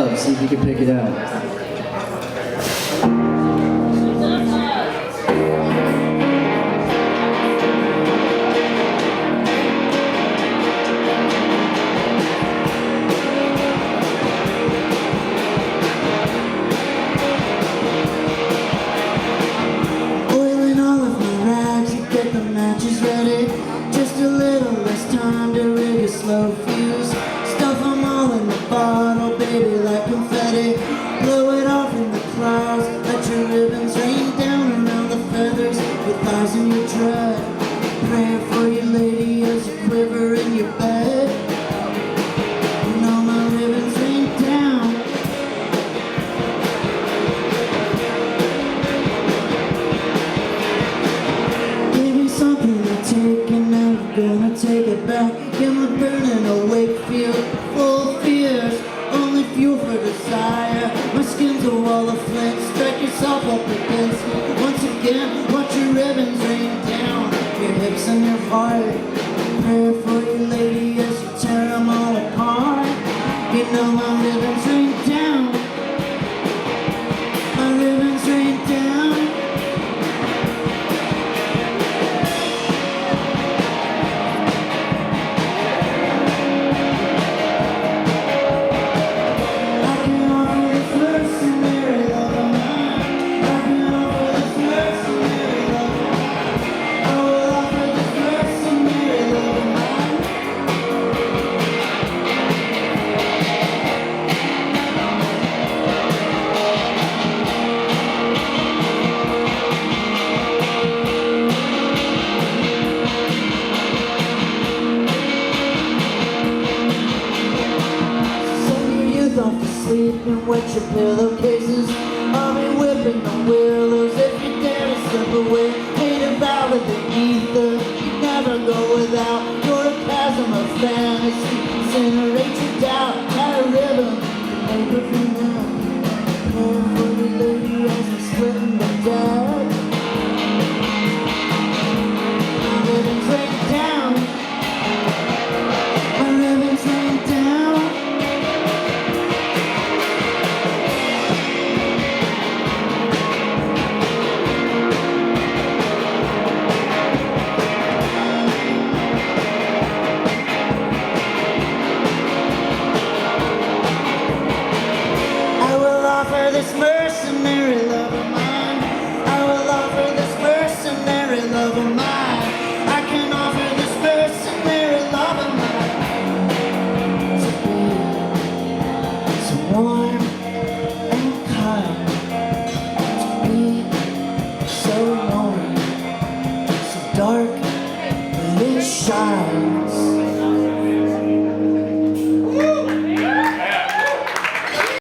love, see if you can pick it out. Oiling all of my rags to get the matches ready. Just a little less time to rig a slow fuse. Stuff them all in the bottle, baby, like confetti. Blow it off in the clouds, let your ribbons rain down around the feathers. With eyes in your tread, praying for you, lady, as you quiver in your bed. You know my ribbons rain down. Give me something to take and never gonna take it back. In the burning awake field, full of fears, only fuel for desire. My skin's a wall of flint, strike yourself up against me. Once again, watch your ribbons rain down, your hips and your heart. Pray for you, lady, as you tear them all apart. You know my ribbons rain down. My ribbons rain down. Off to sleep and wet your pillowcases. I'll be whipping the willows if you dare to slip away. Made a vow with the ether, you never go without. You're a chasm of fantasy, incinerate your doubt. Got a ribbon, make it from now. Praying for the lady as I'm splitting the dead. My ribbons rain down. My ribbons rain down. This mercenary love of mine, I will offer this mercenary love of mine. I can offer this mercenary love of mine to be so warm and kind, to be so warm, so dark that it shines.